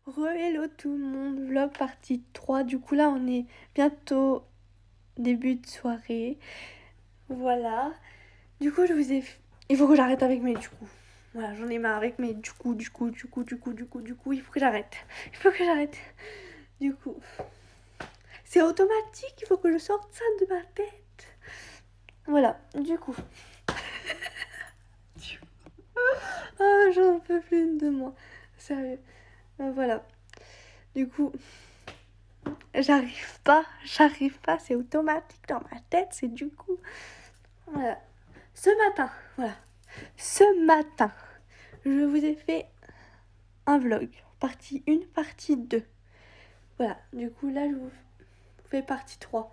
Hello tout le monde, vlog partie 3. Du coup là on est bientôt début de soirée. Voilà. Du coup il faut que j'arrête avec mes du coup. Voilà, j'en ai marre avec mes du coup, il faut que j'arrête. Il faut que j'arrête. Du coup, c'est automatique, il faut que je sorte ça de ma tête. Voilà, du coup. Ah, j'en peux plus de moi. Sérieux. Voilà. Du coup, j'arrive pas, c'est automatique dans ma tête, c'est du coup. Voilà. Ce matin, je vous ai fait un vlog, partie 1, partie 2. Voilà, du coup là je vous fais partie 3.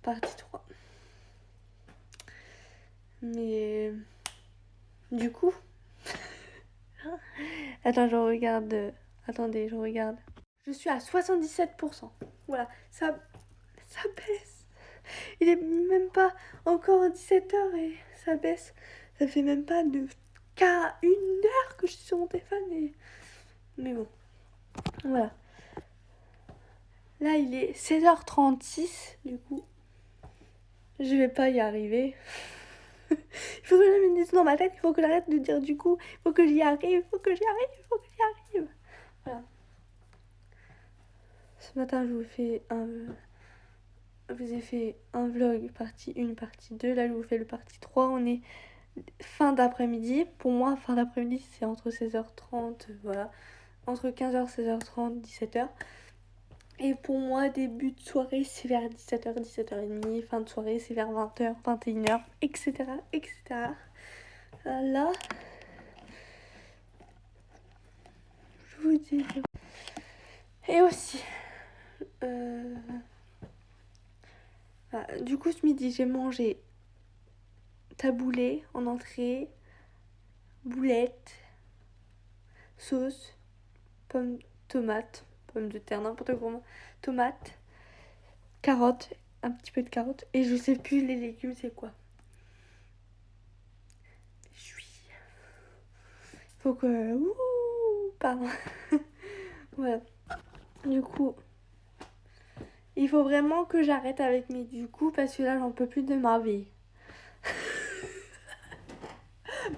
Partie 3. Mais du coup, attends, je regarde. Attendez, je regarde. Je suis à 77%. Voilà, ça baisse. Il est même pas encore 17h et ça baisse. Ça fait même pas de qu'à 1 heure que je suis sur mon téléphone. Mais bon, voilà. Là, il est 16h36, du coup. Je vais pas y arriver. Il faut que je me dise dans ma tête, il faut que j'arrête de dire du coup. Il faut que j'y arrive, il faut que j'y arrive. Voilà. Ce matin, je vous ai fait un vlog partie 1, partie 2. Là, je vous fais le partie 3. On est fin d'après-midi. Pour moi, fin d'après-midi, c'est entre 16h30, voilà. Entre 15h, 16h30, 17h. Et pour moi, début de soirée, c'est vers 17h, 17h30. Fin de soirée, c'est vers 20h, 21h, etc. etc. Là, je vous dis. Et aussi, voilà, du coup, ce midi, j'ai mangé taboulé en entrée, boulettes, sauce, pommes, tomates, pommes de terre, n'importe comment, tomates, carottes, un petit peu de carottes, et je sais plus les légumes, c'est quoi. Faut que. Ouh, pardon. Voilà. Du coup, il faut vraiment que j'arrête avec mes du coup parce que là, j'en peux plus de ma vie.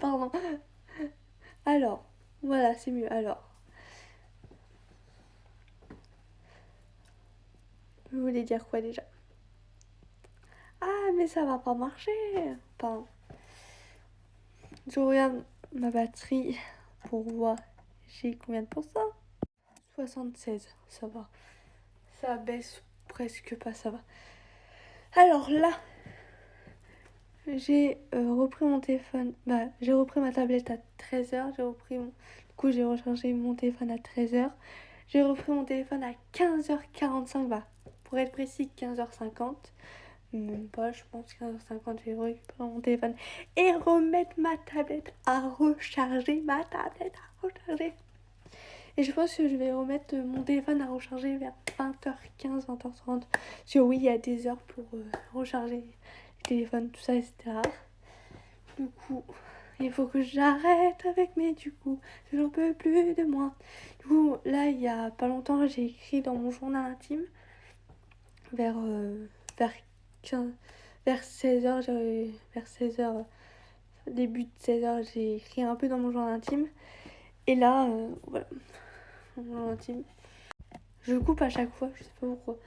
Pardon. Alors, voilà, c'est mieux. Alors, je voulais dire quoi déjà? Ah, mais ça va pas marcher. Pardon. Je regarde ma batterie pour voir j'ai combien de pourcents. 76, ça va. Ça baisse presque pas, ça va. Alors là, j'ai repris mon téléphone. J'ai repris ma tablette à 13h. Du coup, j'ai rechargé mon téléphone à 13h. J'ai repris mon téléphone à 15h45. Pour être précis, 15h50. Même pas, je pense 15h50. J'ai récupéré mon téléphone et remettre ma tablette à recharger. Et je pense que je vais remettre mon téléphone à recharger vers 20h15, 20h30. Parce que oui, il y a des heures pour recharger le téléphone, tout ça, etc. Du coup, il faut que j'arrête avec mes du coup. J'en peux plus de moi. Du coup, là, il y a pas longtemps, j'ai écrit dans mon journal intime. Vers 16h, début de 16h, j'ai écrit un peu dans mon journal intime. Et là, voilà, mon journal intime. Je coupe à chaque fois, je sais pas pourquoi.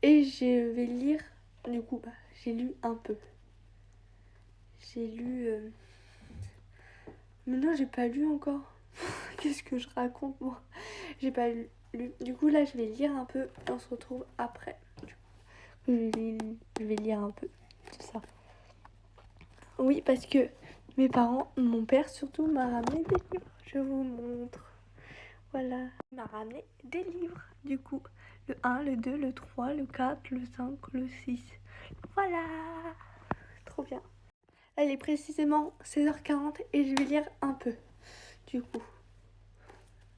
Et je vais lire, du coup, j'ai lu un peu. J'ai lu... Mais non, j'ai pas lu encore. Qu'est-ce que je raconte, moi? J'ai pas lu. Du coup, là, je vais lire un peu et on se retrouve après. Je vais lire un peu tout ça. Oui, parce que mes parents, mon père surtout, m'a ramené des livres. Je vous montre. Voilà. Il m'a ramené des livres, du coup. Le 1, le 2, le 3, le 4, le 5, le 6. Voilà. Trop bien. Là, il est précisément 16h40 et je vais lire un peu. Du coup.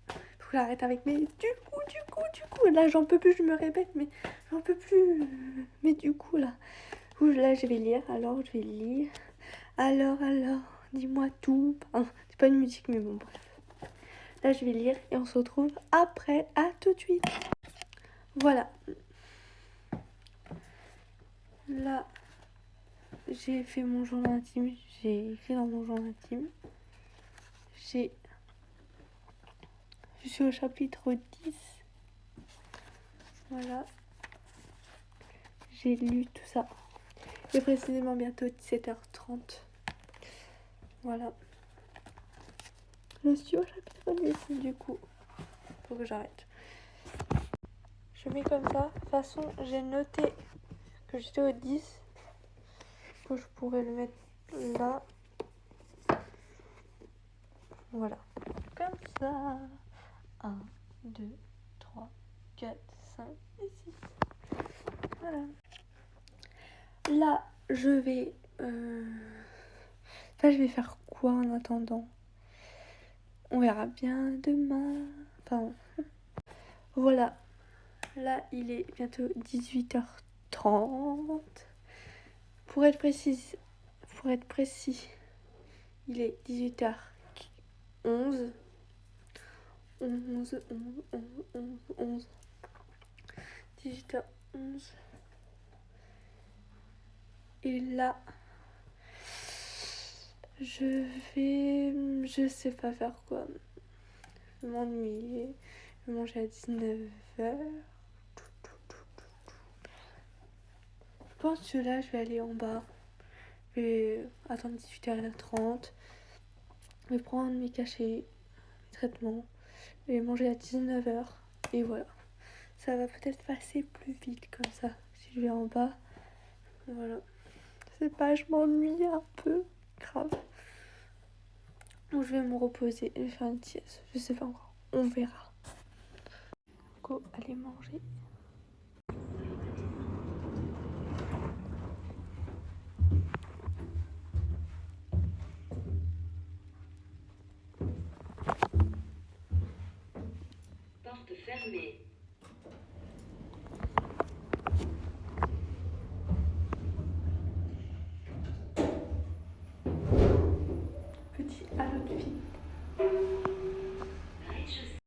Faut que j'arrête avec mes du coup. Là, j'en peux plus, je me répète, mais j'en peux plus. Mais du coup, là. Là, je vais lire. Alors, je vais lire. Alors, dis-moi tout. C'est pas une musique, mais bon, bref. Là, je vais lire et on se retrouve après. À tout de suite. Voilà. Là, j'ai fait mon journal intime. J'ai écrit dans mon journal intime. Je suis au chapitre 10. Voilà. J'ai lu tout ça. Et précisément bientôt 17h30. Voilà. Je suis au chapitre 10 du coup. Faut que j'arrête. Je mets comme ça. De toute façon, j'ai noté que j'étais au 10. Que je pourrais le mettre là. Voilà. Comme ça. 1, 2, 3, 4, 5 et 6. Voilà. Là, je vais... Enfin, je vais faire quoi en attendant? On verra bien demain. Enfin, voilà. Là, il est bientôt 18h30. Pour être précis, il est 18h11. 18h11. Et là, je sais pas faire quoi. Je vais m'ennuyer. Je vais manger à 19h. Je pense que là, je vais aller en bas. Je vais attendre 18h30. Je vais prendre mes cachets, mes traitements. Je vais manger à 19h. Et voilà. Ça va peut-être passer plus vite comme ça. Si je vais en bas. Voilà. Je sais pas, je m'ennuie un peu. Grave. Ou je vais me reposer et faire une sieste. Je sais pas encore. On verra. Go, aller manger. Porte fermée. Petit outfit. Rez-de-chaussée.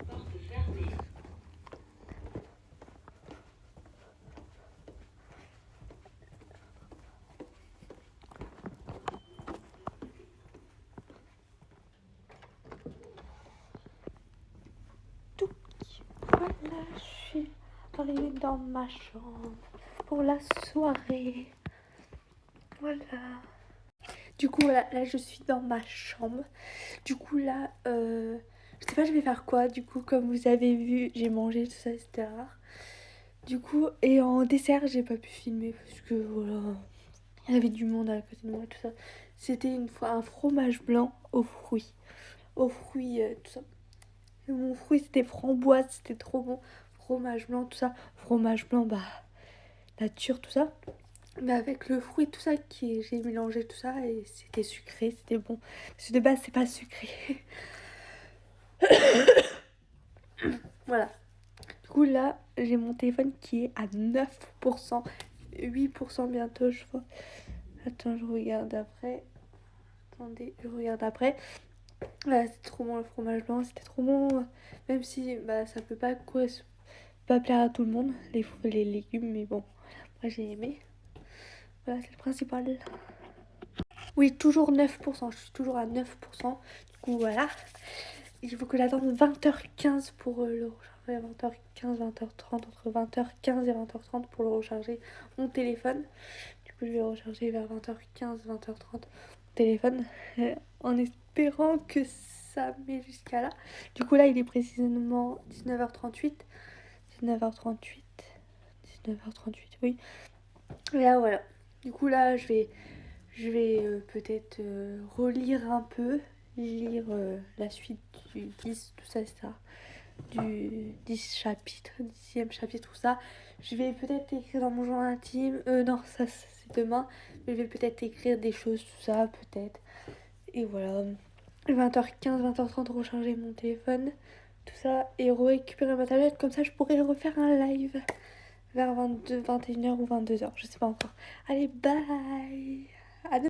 Porte fermée. Tout. Voilà, je suis arrivée dans ma chambre pour la soirée. Voilà. Du coup, voilà, là je suis dans ma chambre. Du coup, là, je sais pas, je vais faire quoi. Du coup, comme vous avez vu, j'ai mangé tout ça, etc. Du coup, et en dessert, j'ai pas pu filmer parce que voilà, il y avait du monde à côté de moi, tout ça. C'était une fois un fromage blanc aux fruits. Aux fruits, tout ça. Et mon fruit, c'était framboise, c'était trop bon. Fromage blanc, tout ça. Fromage blanc, bah, nature, tout ça. Mais avec le fruit, tout ça, j'ai mélangé tout ça et c'était sucré, c'était bon. Parce que de base, c'est pas sucré. Voilà. Du coup, là, j'ai mon téléphone qui est à 9%. 8% bientôt, je crois. Attends, je regarde après. Attendez, je regarde après. Voilà, c'était trop bon le fromage blanc, c'était trop bon. Même si bah, ça peut pas, pas plaire à tout le monde, les légumes, mais bon, moi j'ai aimé. Voilà, c'est le principal. Oui, toujours 9%, je suis toujours à 9%. Du coup, voilà. Il faut que j'attende 20h15 pour le recharger. 20h15, 20h30, entre 20h15 et 20h30 pour le recharger mon téléphone. Du coup, je vais recharger vers 20h15, 20h30 mon téléphone en espérant que ça met jusqu'à là. Du coup, là, il est précisément 19h38. 19h38. 19h38, oui. Et là, voilà. Du coup, là, je vais peut-être relire un peu, lire la suite du 10, tout ça, etc. Du 10 chapitre, 10e chapitre, tout ça. Je vais peut-être écrire dans mon journal intime. Non, ça c'est demain. Mais je vais peut-être écrire des choses, tout ça, peut-être. Et voilà. 20h15, 20h30, recharger mon téléphone, tout ça. Et récupérer ma tablette. Comme ça, je pourrais refaire un live. vers 21h ou 22h, je sais pas encore. Allez, bye! À